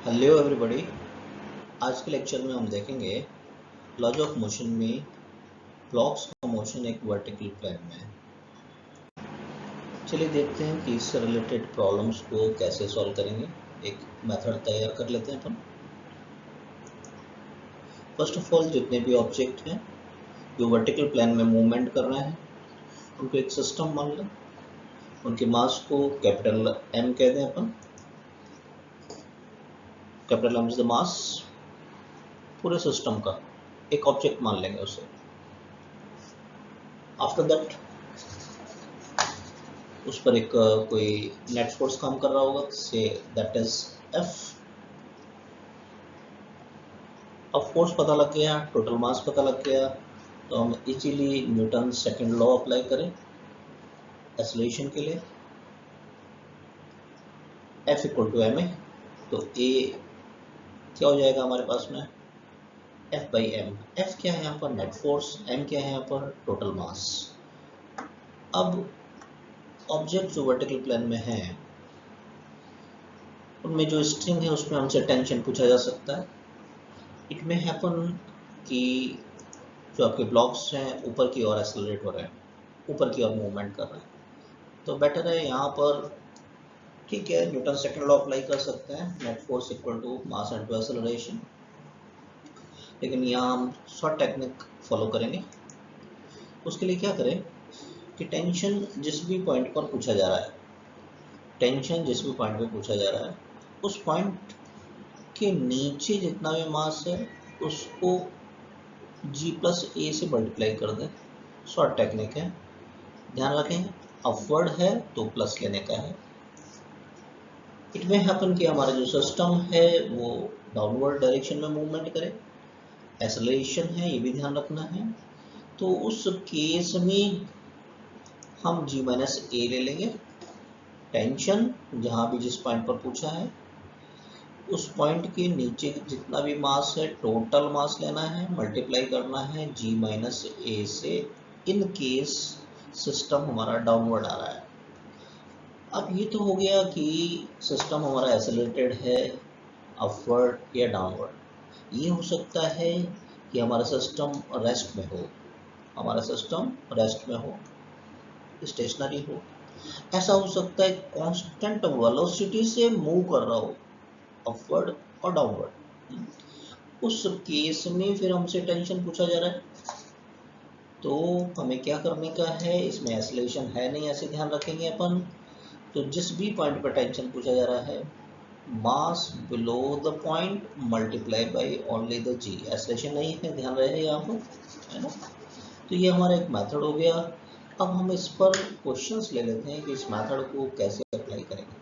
Hello everybody. आज के lecture में हम देखेंगे लॉज ऑफ मोशन में ब्लॉक्स का मोशन एक वर्टिकल प्लेन में है। चलिए देखते हैं कि इससे रिलेटेड प्रॉब्लम्स को कैसे सॉल्व करेंगे। एक मेथड तैयार कर लेते हैं अपन। फर्स्ट ऑफ ऑल जितने भी ऑब्जेक्ट हैं जो वर्टिकल प्लेन में मूवमेंट कर रहे हैं उनको एक सिस्टम मान लें। उनके मास को कैपिटल एम कह दें अपन। Capital M is the mass. पूरे सिस्टम का एक ऑब्जेक्ट मान लेंगे उसे। आफ्टर दैट उस पर एक कोई नेट फोर्स काम कर रहा होगा, से दैट इज एफ। अब फोर्स पता लग गया, टोटल मास पता लग गया, तो हम easily Newton second law apply करें एक्सेलरेशन के लिए। F equal to M A, तो ए क्या हो जाएगा हमारे पास में, एफ बाई एम। एफ क्या है यहाँ पर, नेट फोर्स। एम क्या है यहाँ पर, टोटल मास। अब ऑब्जेक्ट जो वर्टिकल प्लेन में है उनमें जो स्ट्रिंग है उसमें हमसे टेंशन पूछा जा सकता है। इट में हैपन कि जो आपके ब्लॉक्स हैं ऊपर की ओर एक्सेलरेट हो रहे हैं, ऊपर की ओर मूवमेंट कर रहे हैं, तो बेटर है यहाँ पर ठीक है न्यूटन सेकंड लॉ अप्लाई कर सकते हैं, net force equal to mass into acceleration. लेकिन यहाँ हम शॉर्ट टेक्निक फॉलो करेंगे। उसके लिए क्या करें कि टेंशन जिस भी पॉइंट पर पूछा जा रहा है, टेंशन जिस भी पॉइंट पर पूछा जा रहा है उस पॉइंट के नीचे जितना भी मास है उसको जी प्लस ए से मल्टीप्लाई कर दें। शॉर्ट टेक्निक है, ध्यान रखें। अपवर्ड है तो प्लस लेने का है। इट में हैपन कि हमारा जो सिस्टम है वो डाउनवर्ड डायरेक्शन में मूवमेंट करे, एक्सेलरेशन है ये भी ध्यान रखना है। तो उस केस में हम जी माइनस ए ले लेंगे। टेंशन जहाँ भी जिस पॉइंट पर पूछा है उस पॉइंट के नीचे जितना भी मास है टोटल मास लेना है, मल्टीप्लाई करना है जी माइनस ए से, इन केस सिस्टम हमारा डाउनवर्ड आ रहा है। अब ये तो हो गया कि सिस्टम हमारा एक्सेलरेटेड है अपवर्ड या डाउनवर्ड। ये हो सकता है कि हमारा सिस्टम रेस्ट में हो, हमारा सिस्टम रेस्ट में हो, स्टेशनरी हो। ऐसा हो सकता है कांस्टेंट वेलोसिटी से मूव कर रहा हो, अपवर्ड और डाउनवर्ड। उस केस में फिर हमसे टेंशन पूछा जा रहा है, तो हमें क्या करने का है, इसमें एक्सेलरेशन है नहीं ऐसे ध्यान रखेंगे अपन। तो जिस भी पॉइंट पर टेंशन पूछा जा रहा है mass below the point multiply by only the g. Acceleration नहीं है, ध्यान रहे यहाँ पर, है ना। तो ये हमारा एक मेथड हो गया। अब हम इस पर क्वेश्चंस ले लेते हैं कि इस मेथड को कैसे अप्लाई करेंगे।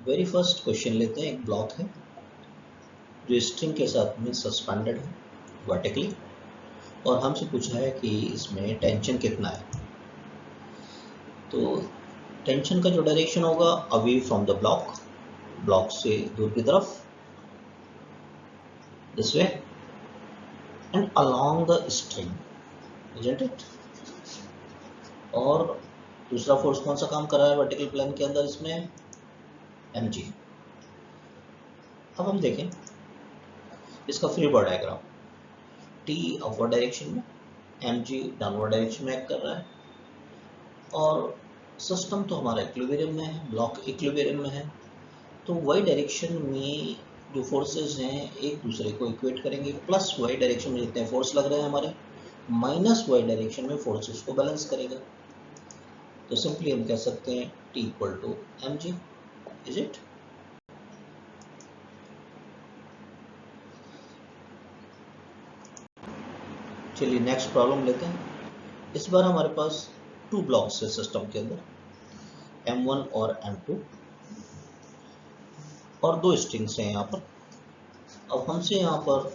वेरी फर्स्ट क्वेश्चन लेते हैं। एक ब्लॉक है जो स्ट्रिंग के साथ में सस्पेंडेड है वर्टिकली, और हमसे पूछा है कि इसमें टेंशन कितना है। तो टेंशन का जो डायरेक्शन होगा away from the block, block से दूर की तरफ, this way, and along the string, isn't it. और दूसरा फोर्स कौन सा काम कर रहा है वर्टिकल प्लेन के अंदर, इसमें mg। अब हम देखें इसका free body diagram. t upward direction में, mg डाउनवर्ड डायरेक्शन में एक्ट कर रहा है, और सिस्टम तो हमारा इक्विलिब्रियम में है, ब्लॉक इक्विलिब्रियम में है। तो वाई डायरेक्शन में जो फोर्सेस हैं एक दूसरे को इक्वेट करेंगे, प्लस वाई डायरेक्शन में जितने फोर्स लग रहे हैं हमारे माइनस वाई डायरेक्शन में फोर्सेस को बैलेंस करेगा। तो सिंपली हम कह सकते हैं T equal to mg, is it. चलिए नेक्स्ट प्रॉब्लम लेते हैं। इस बार हमारे पास टू ब्लॉक्स है सिस्टम के अंदर, m1 और m2, और दो स्ट्रिंग्स हैं यहाँ पर। अब हमसे यहाँ पर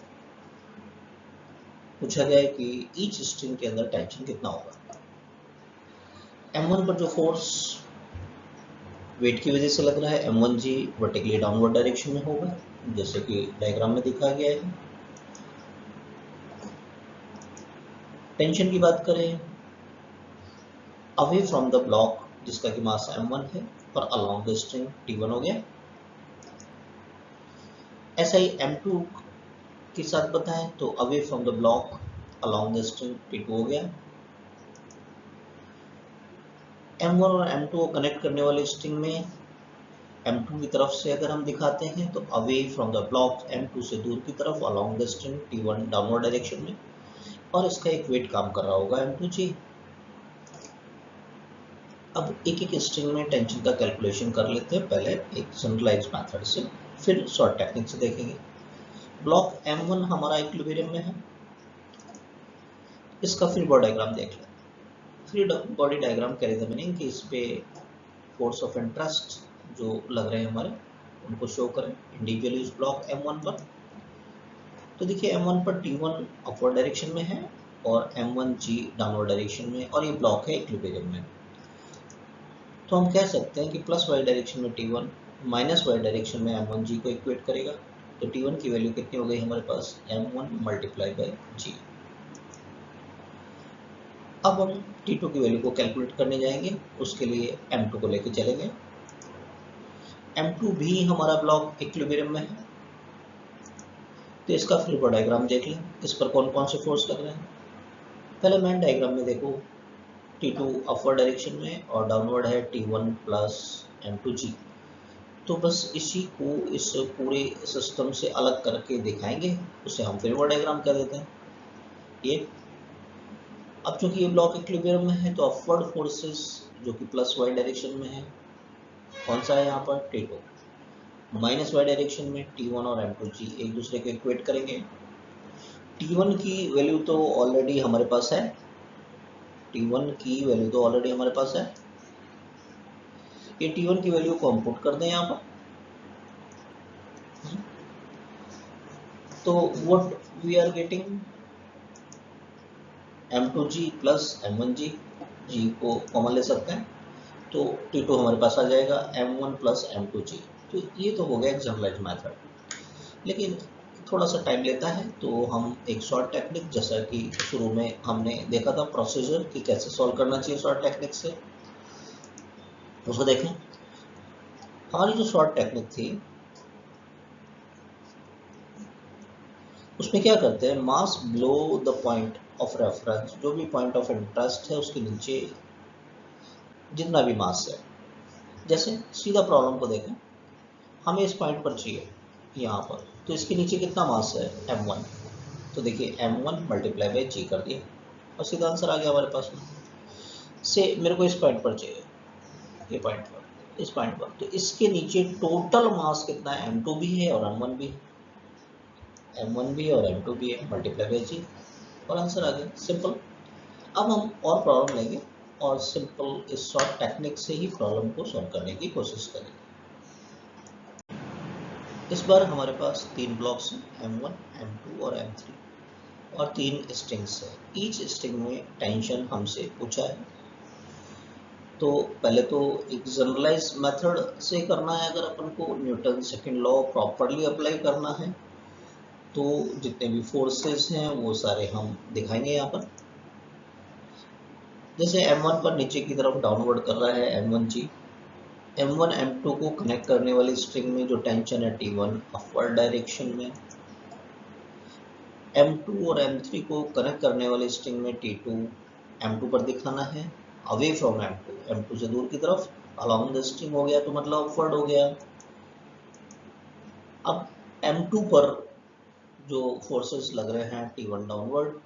पूछा गया है कि ईच स्ट्रिंग के अंदर टेंशन कितना होगा। m1 पर जो फोर्स वेट की वजह से लग रहा है m1g वर्टिकली डाउनवर्ड डायरेक्शन में होगा, जैसे कि डायग्राम में दिखाया गया है। टेंशन की बात करें अवे फ्रॉम द ब्लॉक जिसका कि मास m1 है, और along the string T1 हो गया। ऐसा ही M2 के साथ बताएं तो away from the block along the string T2 हो गया। M1 और M2 को कनेक्ट करने वाले स्ट्रिंग में M2 की तरफ से अगर हम दिखाते हैं तो away from the block M2 से दूर की तरफ along the string T1 downward direction में, और इसका एक वेट काम कर रहा होगा M2G। अब एक एक स्ट्रिंग में टेंशन का कैलकुलेशन कर लेते हैं, पहले एक जनरलाइज मेथड से, फिर शॉर्ट टेक्निक से देखेंगे। ब्लॉक M1 हमारा इक्विलिब्रियम में है, इसका फ्री बॉडी डायग्राम देख लें। Free body diagram carry the meaning कि इस पे फोर्स ऑफ इंटरेस्ट जो लग रहे हैं हमारे उनको शो करें इंडिविजुअली इस ब्लॉक M1 पर। तो देखिए M1 पर T1 अपवर्ड डायरेक्शन में है और M1G डाउनवर्ड डायरेक्शन में, और ये ब्लॉक है इक्विलिब्रियम में। तो हम कह सकते हैं कि प्लस वाई डायरेक्शन में T1 माइनस वाई डायरेक्शन में M1G को इक्वेट करेगा। तो T1 की वैल्यू कितनी हो गई हमारे पास, M1 मल्टीप्लाई बाई G। अब हम T2 की वैल्यू को कैलकुलेट करने जाएंगे, उसके लिए M2 को लेके चलेंगे। M2 भी हमारा ब्लॉक इक्विलिब्रियम में है, तो इसका फ्री बॉडी डायग्राम देख लें, इस पर कौन कौन से फोर्स लग रहे हैं। पहले मेन डायग्राम में देखो T2 अपवर्ड डायरेक्शन में और डाउनवर्ड है T1 प्लस M2G। तो बस इसी को इस पूरे सिस्टम से अलग करके दिखाएंगे, उसे हम फ्री बॉडी डायग्राम कह देते हैं ये। अब चूंकि ये ब्लॉक इक्विलिब्रियम में है तो अपवर्ड फोर्सेस जो कि प्लस वाई डायरेक्शन में है, कौन सा है यहाँ पर T2, माइनस वाई डायरेक्शन में T1 और M2G एक दूसरे को इक्वेट करेंगे। T1 की वैल्यू तो ऑलरेडी हमारे पास है, T1 की वैल्यू तो ऑलरेडी हमारे पास है, ये T1 की वैल्यू को हम पुट कर दें यहाँ पर। तो what we are getting M2G plus M1G, G को कॉमन ले सकते हैं तो T2 हमारे पास आ जाएगा M1 प्लस M2G। तो ये तो हो गया एक जनरलाइज मेथड, लेकिन थोड़ा सा टाइम लेता है, तो हम एक शॉर्ट टेक्निक जैसा कि शुरू में हमने देखा था प्रोसीजर कि कैसे सॉल्व करना चाहिए शॉर्ट टेक्निक से, उसको देखें। हमारी जो शॉर्ट टेक्निक थी उसमें क्या करते हैं, mass below the point of reference, जो भी पॉइंट ऑफ इंटरेस्ट है उसके नीचे जितना भी मास है, जैसे सीधा प्रॉब्लम को देखें, हमें इस पॉइंट पर चाहिए यहाँ पर, तो इसके नीचे कितना मास है M1, तो देखिए M1 मल्टीप्लाई बाई G कर दिया और सीधा आंसर आ गया हमारे पास में। से मेरे को इस पॉइंट पर चाहिए, ये पॉइंट पर, इस पॉइंट पर, तो इसके नीचे टोटल मास कितना है, M2 भी है और M1 भी है, M1 भी और M2 भी है, मल्टीप्लाई बाई G और आंसर आ गया, सिंपल। अब हम और प्रॉब्लम लेंगे और सिंपल इस शॉर्ट टेक्निक से ही प्रॉब्लम को सॉल्व करने की कोशिश करेंगे। इस बार हमारे पास तीन ब्लॉक्स हैं, M1, M2 और M3, और तीन स्ट्रिंग्स है। ईच स्ट्रिंग में टेंशन हमसे पूछा है, तो पहले तो एक जनरलाइज मेथड से करना है। अगर अपन को Newton second law properly apply करना है तो जितने भी फोर्सेस हैं वो सारे हम दिखाएंगे यहाँ पर। जैसे M1 पर नीचे की तरफ डाउनवर्ड कर रहा है M1G, M1 M2 को कनेक्ट करने वाली स्ट्रिंग में जो टेंशन है T1 अपवर्ड डायरेक्शन में, M2 और M3 को कनेक्ट करने वाली स्ट्रिंग में T2 M2 पर दिखाना है, अवे फ्रॉम M2, M2 से दूर की तरफ, अलोंग द स्ट्रिंग हो गया तो मतलब अपवर्ड हो गया। अब M2 पर जो फोर्सेस लग रहे हैं T1 डाउनवर्ड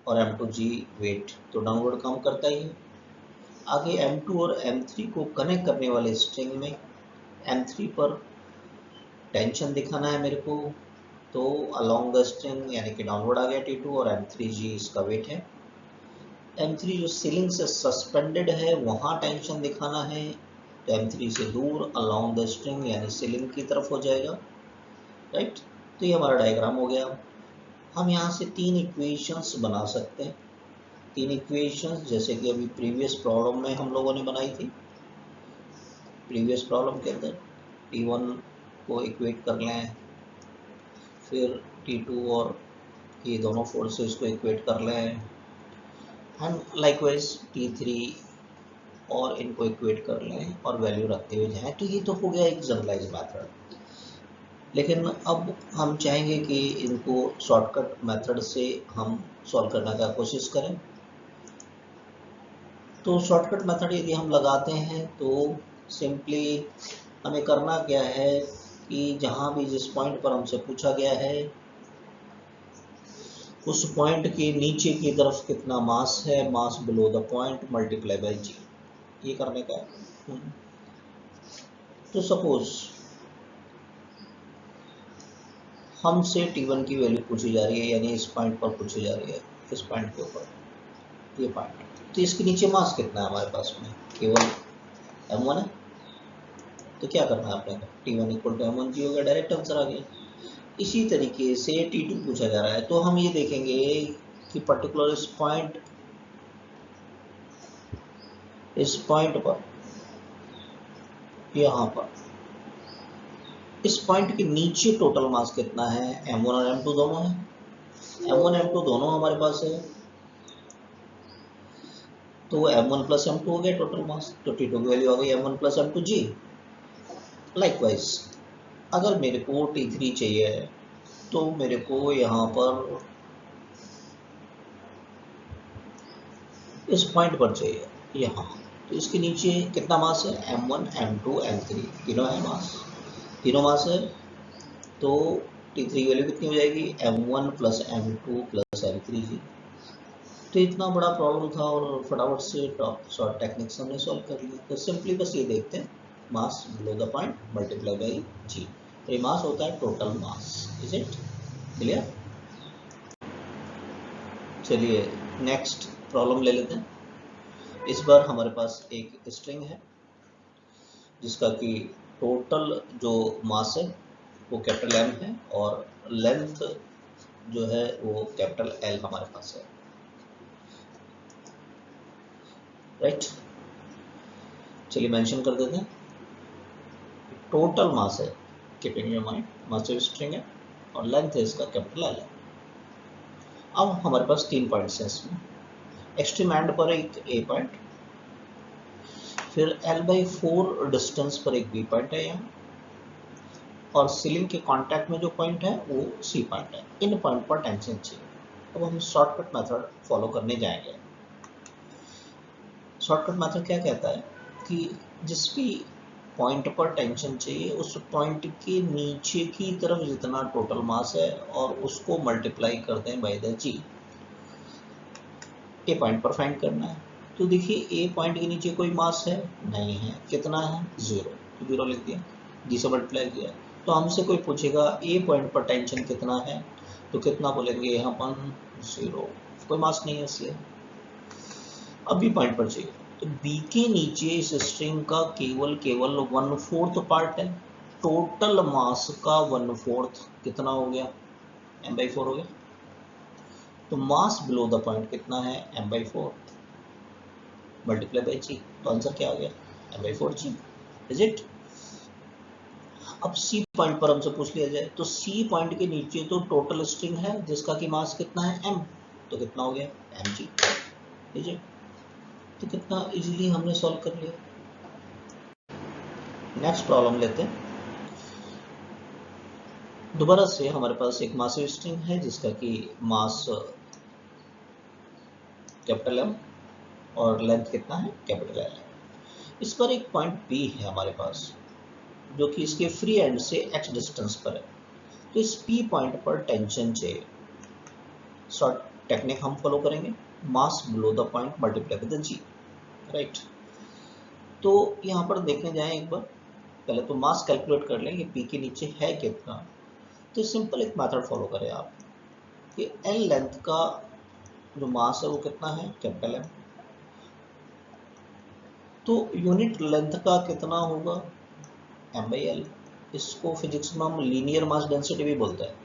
और M2G वेट तो डाउनवर्ड काम करता ही है। आगे M2 और M3 को कनेक्ट करने वाले स्ट्रिंग में M3 पर टेंशन दिखाना है मेरे को, तो अलोंग द स्ट्रिंग यानी कि डाउनवर्ड आ गया T2 और M3G इसका वेट है। M3 जो सीलिंग से सस्पेंडेड है वहाँ टेंशन दिखाना है, तो M3 से दूर अलोंग द स्ट्रिंग यानी सीलिंग की तरफ हो जाएगा, राइट। तो ये हमारा डायग्राम हो गया। हम यहाँ से तीन इक्वेशंस बना सकते हैं, तीन इक्वेशंस जैसे कि अभी प्रीवियस प्रॉब्लम में हम लोगों ने बनाई थी। प्रीवियस प्रॉब्लम के अंदर T1 को इक्वेट कर लें, फिर T2 और ये दोनों फोर्सेस को इक्वेट कर लें, एंड लाइकवाइज T3 और इनको इक्वेट कर लें और वैल्यू रखते हुए जाएं, तो ये तो हो गया एक जनरलाइज मेथड। लेकिन अब हम चाहेंगे कि इनको शॉर्टकट मेथड से हम सॉल्व करने का कोशिश करें। तो शॉर्टकट मेथड यदि हम लगाते हैं तो सिंपली हमें करना क्या है कि जहाँ भी जिस पॉइंट पर हमसे पूछा गया है उस पॉइंट के नीचे की तरफ कितना मास है, mass below the point multiply by g, ये करने का है। तो सपोज हमसे T1 की वैल्यू पूछी जा रही है, यानी इस पॉइंट पर पूछी जा रही है, इस पॉइंट के ऊपर ये पॉइंट, तो इसके नीचे मास कितना है हमारे पास में, केवल m1 है। तो क्या करना है आपने, T1 इक्वल टू m1g हो गया, डायरेक्ट आंसर आ गया। इसी तरीके से T2 पूछा जा रहा है, तो हम ये देखेंगे कि पर्टिकुलर इस पॉइंट पर, यहाँ पर इस पॉइंट के नीचे टोटल मास कितना है, m1 और m2 दोनों है, m1 m2 दोनों हमारे पास है, तो m1 प्लस m2 हो गया टोटल मास, तो T2 की वैल्यू आ गई m1 प्लस m2g। लाइकवाइज अगर मेरे को T3 चाहिए तो मेरे को यहाँ पर इस पॉइंट पर चाहिए यहाँ, तो इसके नीचे कितना मास है, m1 m2 m3 तीनों है मास, तीनों मास है। तो T3 की वैल्यू कितनी हो जाएगी, m1 plus m2 plus m3 जी। तो इतना बड़ा प्रॉब्लम था और फटाफट से शॉर्ट टेक्निक्स हमने सॉल्व कर लिया। तो सिंपली बस ये देखते हैं, mass below the point multiply by g, तो ये मास होता है total mass. Is it clear? चलिए नेक्स्ट प्रॉब्लम ले लेते हैं। इस बार हमारे पास एक स्ट्रिंग है जिसका कि टोटल जो मास है वो कैपिटल M है और लेंथ जो है वो कैपिटल L हमारे पास है, राइट। चलिए मेंशन कर देते हैं, टोटल मास है, keeping your mind massive string है और लेंथ है इसका कैपिटल L है। अब हमारे पास 3 पॉइंट्स हैं इसमें, एक्सट्रीम एंड पर एक A पॉइंट, फिर L/4 डिस्टेंस पर एक B पॉइंट है यहाँ, और सीलिंग के कांटेक्ट में जो पॉइंट है वो C पॉइंट है। इन पॉइंट पर टेंशन चाहिए। अब हम शॉर्टकट मेथड फॉलो करने जाएंगे। शॉर्टकट मेथड क्या कहता है कि जिस भी पॉइंट पर टेंशन चाहिए उस पॉइंट के नीचे की तरफ जितना टोटल मास है और उसको मल्टीप्लाई करते हैं by the G. A point पर फाइंड करना है। तो देखिए ए पॉइंट के नीचे कोई मास है नहीं है, कितना है 0, तो 0 लिख दिया, जी से मल्टीप्लाई किया। तो हमसे कोई पूछेगा ए पॉइंट पर टेंशन कितना है, तो कितना बोलेंगे यहाँ पर 0, कोई मास नहीं है इसलिए। अब बी पॉइंट पर चाहिए, तो बी के नीचे इस स्ट्रिंग का केवल 1/4 पार्ट है, टोटल मास का 1/4 कितना हो गया, m/4 हो गया। तो मास बिलो द पॉइंट कितना है, m/4 मल्टीप्लाई बाई जी, तो आंसर क्या आ गया, m/4g। Is it? अब सी पॉइंट पर हमसे पूछ लिया जाए, तो सी पॉइंट के नीचे तो टोटल स्ट्रिंग है जिसका कि मास कितना है m, तो कितना हो गया mg। Is it? तो कितना इजीली हमने सॉल्व कर लिया। नेक्स्ट प्रॉब्लम लेते हैं। दोबारा से हमारे पास एक मासिव स्ट्रिंग है जिसका कि मास कैपिटल M और लेंथ कितना है, कैपिटल L। इस पर एक पॉइंट P है हमारे पास जो कि इसके फ्री एंड से x डिस्टेंस पर है। तो इस P पॉइंट पर टेंशन चाहिए। शॉर्ट टेक्निक हम फॉलो करेंगे, mass below the point multiply with g, right. तो यहाँ पर देखने जाएं एक बार, पहले तो मास कैलकुलेट कर लें कि P के नीचे है कितना। तो सिंपल एक मेथड फॉलो करें आप कि L लेंथ का जो मास है वो कितना है, कैपिटल M, तो यूनिट लेंथ का कितना होगा, m/L। इसको फिजिक्स में हम लीनियर मास डेंसिटी भी बोलते हैं।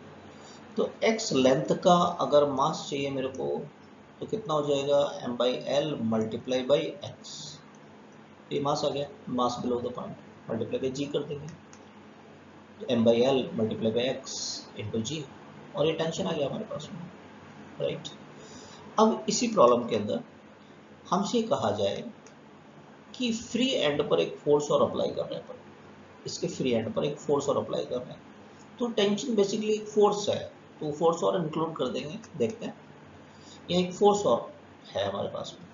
तो x लेंथ का अगर मास चाहिए मेरे को तो कितना हो जाएगा, m/L मल्टीप्लाई बाई x। ये मास आ गया, mass below the point multiply by g कर देंगे, तो m/L multiply by x into g, और ये टेंशन आ गया हमारे पास में, राइट। अब इसी प्रॉब्लम के अंदर हमसे कहा जाए कि फ्री एंड पर एक फोर्स और अप्लाई कर रहे हैं अपन, इसके फ्री एंड पर एक फोर्स और अप्लाई कर रहे हैं, तो टेंशन बेसिकली एक फोर्स है, तो फोर्स और इंक्लूड कर देंगे, देखते हैं। ये एक फोर्स और है हमारे पास में,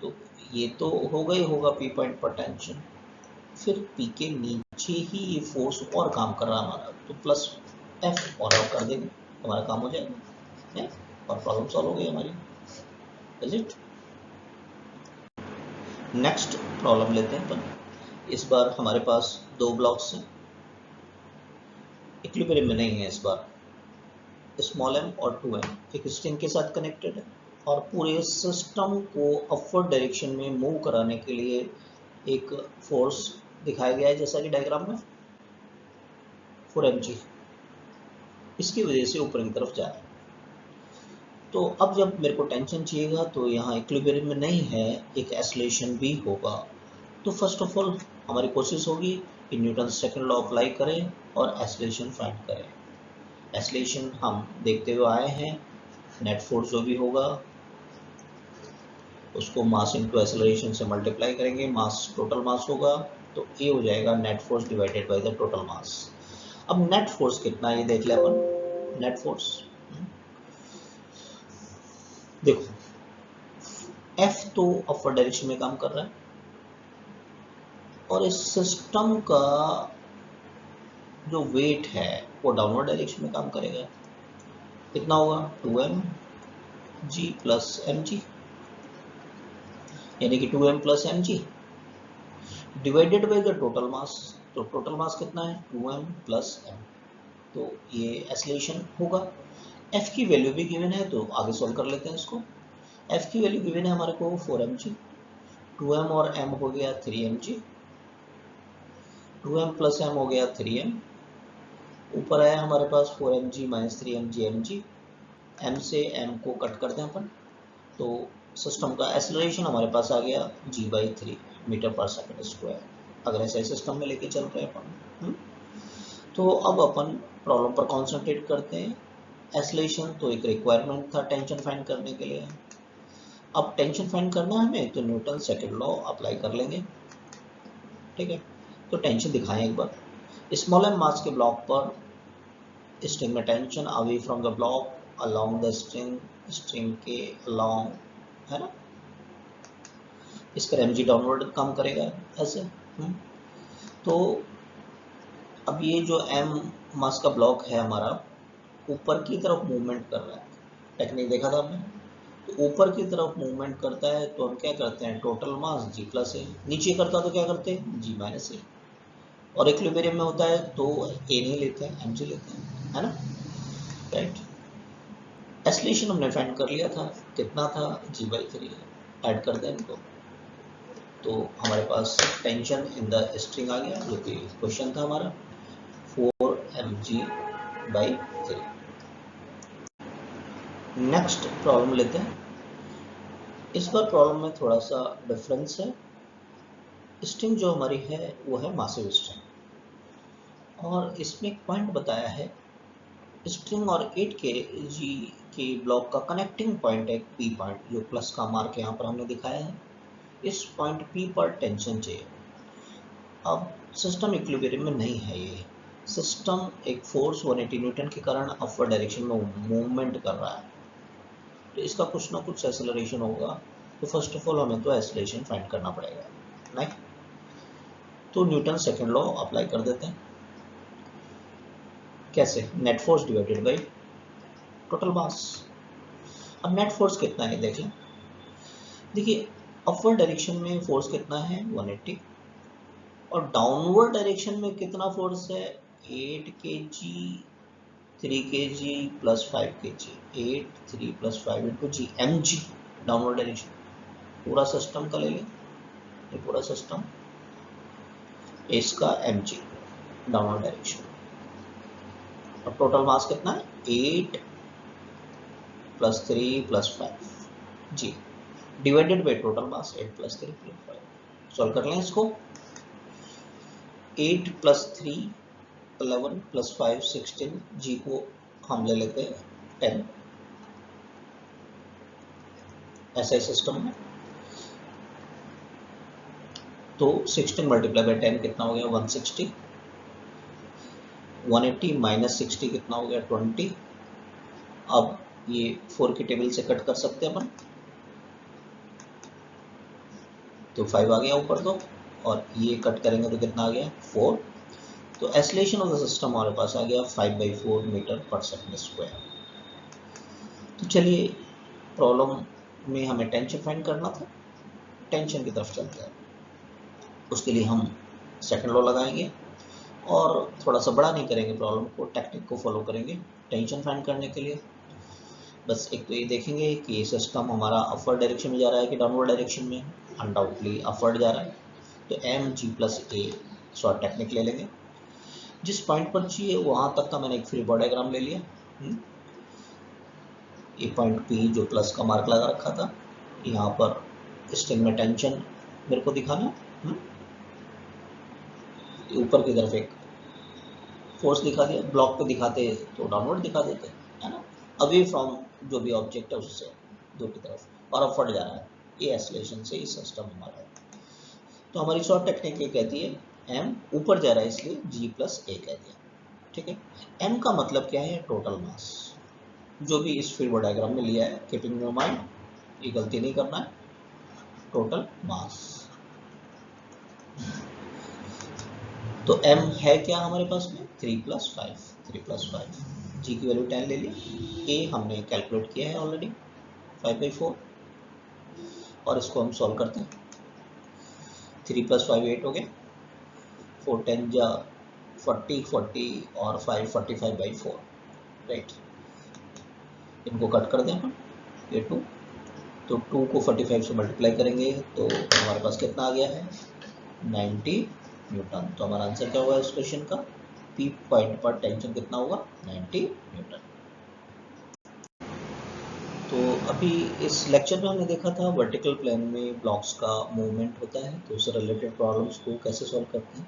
तो ये तो होगा ही होगा पी पॉइंट पर टेंशन, फिर पी के नीचे ही ये फोर्स और काम कर रहा है हमारा, तो प्लस एफ और कर देंगे, हमारा काम हो जाएगा है? और प्रॉब्लम सॉल्व हो गई हमारी। Is it? नेक्स्ट प्रॉब्लम लेते हैं अपन। इस बार हमारे पास दो ब्लॉक्स हैं, इक्विलिब्रियम में नहीं है इस बार, स्मॉल एम और 2m एक स्ट्रिंग के साथ कनेक्टेड है, और पूरे सिस्टम को अपवर्ड डायरेक्शन में मूव कराने के लिए एक फोर्स दिखाया गया है, जैसा कि डायग्राम में 4mg, इसकी वजह से ऊपर की तरफ जा रहा है। तो अब जब मेरे को टेंशन चाहिएगा तो यहाँ इक्विलिब्रियम में नहीं है, एक एक्सेलरेशन भी होगा, तो फर्स्ट ऑफ ऑल हमारी कोशिश होगी कि न्यूटन सेकंड लॉ अप्लाई करें और एक्सेलरेशन फाइंड करें। एक्सेलरेशन हम देखते हुए आए हैं, नेट फोर्स जो भी होगा उसको मास इनटू एक्सेलरेशन से मल्टीप्लाई करेंगे, मास टोटल मास होगा, तो ये हो जाएगा net force divided by the total मास। अब नेट फोर्स कितना है ये देख ले अपन। नेट फोर्स देखो, एफ तो अपवर्ड डायरेक्शन में काम कर रहा है, और इस सिस्टम का जो वेट है वो डाउनवर्ड डायरेक्शन में काम करेगा। कितना होगा? 2m g प्लस एम जी, यानी कि 2m plus M G divided by the total mass. तो टोटल मास कितना है? 2m प्लस m, तो ये एक्सेलरेशन होगा। f की वैल्यू भी गिवन है, तो आगे सॉल्व कर लेते हैं इसको। f की वैल्यू गिवन है हमारे को 4mg, 2m और m हो गया 3mg, 2m प्लस m हो गया 3m, ऊपर आया हमारे पास 4mg minus 3mg mg, m से m को कट करते हैं अपन, तो सिस्टम का एक्सेलरेशन हमारे पास आ गया g/3 मीटर पर सेकंड स्क्वायर, अगर ऐसे सिस्टम में लेके चल रहे हैं अपन। तो अब अपन प्रॉब्लम पर कॉन्सेंट्रेट करते हैं। एक्सेलरेशन तो एक रिक्वायरमेंट था टेंशन फाइंड करने के लिए, अब टेंशन फाइंड करना है हमें, तो न्यूटन सेकंड लॉ अप्लाई कर लेंगे। ठीक है, तो टेंशन दिखाएं एक बार। स्मॉल एम मास के ब्लॉक पर स्ट्रिंग में tension away from the block along the string, string के अलोंग, है ना, इस पर mg डाउनवर्ड काम करेगा ऐसे। तो अब ये जो m मास का ब्लॉक है हमारा ऊपर की तरफ मूवमेंट कर रहा है, टेक्निक देखा था हमने, तो ऊपर की तरफ मूवमेंट करता है तो हम क्या करते हैं, टोटल मास g प्लस ए, नीचे करता तो क्या करते हैं, g माइनस ए, और इक्विलिब्रियम में होता है तो ए नहीं लेते हैं, mg लेते हैं, है ना, राइट। एक्सेलरेशन हमने फाइंड कर लिया था, कितना था, g/3, ऐड कर दें इनको, तो हमारे पास टेंशन इन द स्ट्रिंग आ गया, जो कि क्वेश्चन था हमारा 4mg/3। नेक्स्ट प्रॉब्लम लेते हैं। इस बार प्रॉब्लम में थोड़ा सा डिफरेंस है। स्ट्रिंग जो हमारी है वो है मासिव स्ट्रिंग, और इसमें एक पॉइंट बताया है, स्ट्रिंग और 8 kg के ब्लॉक का कनेक्टिंग पॉइंट है पी पॉइंट, जो प्लस का मार्क यहाँ पर हमने दिखाया है, इस पॉइंट पी पर टेंशन चाहिए। अब सिस्टम इक्विलिब्रियम में नहीं है, ये सिस्टम एक फोर्स 180 न्यूटन के कारण अपवर्ड डायरेक्शन में मूवमेंट कर रहा है, तो इसका कुछ ना कुछ एक्सेलरेशन होगा, तो फर्स्ट ऑफ ऑल हमें तो एक्सेलरेशन फाइंड करना पड़ेगा, नहीं तो न्यूटन सेकंड लॉ अप्लाई कर देते हैं। कैसे? Net force divided by total मास। अब नेट फोर्स कितना है देख लें। देखिए, अपवर्ड डायरेक्शन में फोर्स कितना है, 180, और डाउनवर्ड डायरेक्शन में कितना फोर्स है, 8 kg 3 kg plus 5 kg, 8 3 plus 5 into g mg downward direction, पूरा सिस्टम का ले लें, ये पूरा सिस्टम, इसका mg डाउनवर्ड डायरेक्शन, और टोटल मास कितना है, 8 plus 3 plus 5 g divided by total mass 8 plus 3 plus 5। Solve कर लें इसको। 8 प्लस 3 11 प्लस 5 16, जी को हम ले लेते हैं 10, ऐसा ही सिस्टम में तो 16 मल्टीप्लाई बाई 10 कितना हो गया 160, 180 माइनस 60 कितना हो गया 20। अब ये 4 की टेबल से कट कर सकते हैं अपन, तो 5 आ गया ऊपर तो, और ये कट करेंगे तो कितना आ गया 4। तो एक्सेलरेशन ऑफ द सिस्टम हमारे पास आ गया 5/4 मीटर पर सेकंड स्क्वायर। तो चलिए प्रॉब्लम में हमें टेंशन फाइंड करना था, टेंशन की तरफ चलते हैं। उसके लिए हम सेकंड लॉ लगाएंगे और थोड़ा सा बड़ा नहीं करेंगे प्रॉब्लम को, टेक्निक को फॉलो करेंगे टेंशन फाइंड करने के लिए। बस एक तो ये देखेंगे कि ये सिस्टम हमारा अपवर्ड डायरेक्शन में जा रहा है कि डाउनवर्ड डायरेक्शन में, अनडाउटली अपवर्ड जा रहा है। तो M G plus A short technique ले लेंगे। जिस पॉइंट पर चाहिए वहाँ तक का मैंने एक फ्री बॉडी डायग्राम ले लिया। ये पॉइंट पी जो प्लस का मार्क लगा रखा था, यहाँ पर स्ट्रिंग में टेंशन मेरे को दिखाना, ऊपर की तरफ एक फोर्स दिखा दिया, ब्लॉक पे दिखाते तो डाउनवर्ड दिखा देते, है ना, अवे फ्रॉम जो भी ऑब्जेक्ट है उससे दूर की तरफ, और अपवर्ड जा रहा है, ये एक्सेलरेशन से इस सिस्टम हमारा है। तो हमारी शॉर्ट टेक्निक ये कहती है एम ऊपर जा रहा है इसलिए जी प्लस ए कह दिया, ठीक है। एम का मतलब क्या है, टोटल मास, जो भी इस फ्री बॉडी डायग्राम में लिया है, कीपिंग इन माइंड, ये गलती नहीं करना है, टोटल मास। तो m है क्या हमारे पास में 3 + 5, 3 + 5, g की वैल्यू 10 ले ली, a हमने कैलकुलेट किया है ऑलरेडी 5/4, और इसको हम सॉल्व करते हैं। 3 + 5 8 हो गया, 4 10 जा 40, 40 और 5 45/4, राइट। इनको कट कर दें हम, ये 2, तो 2 को 45 से मल्टीप्लाई करेंगे तो हमारे पास कितना आ गया है 90 न्यूटन। तो हमारा आंसर क्या होगा इस क्वेश्चन का, पी पॉइंट पर टेंशन कितना होगा 90 न्यूटन। तो अभी इस लेक्चर में हमने देखा था वर्टिकल प्लेन में ब्लॉक्स का मूवमेंट होता है, तो उससे रिलेटेड प्रॉब्लम्स को कैसे सॉल्व करते हैं।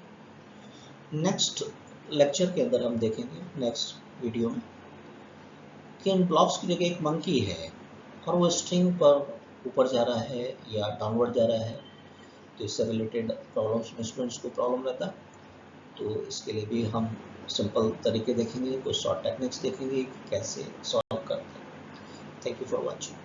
नेक्स्ट लेक्चर के अंदर हम देखेंगे, नेक्स्ट वीडियो में, कि इन ब्लॉक्स की जगह एक मंकी है और वो स्ट्रिंग पर ऊपर जा रहा है या डाउनवर्ड जा रहा है, तो इससे रिलेटेड प्रॉब्लम्स में स्टूडेंट्स को प्रॉब्लम रहता है। तो इसके लिए भी हम सिंपल तरीके देखेंगे, कुछ शॉर्ट टेक्निक्स देखेंगे कि कैसे सॉल्व करते हैं। Thank you for watching.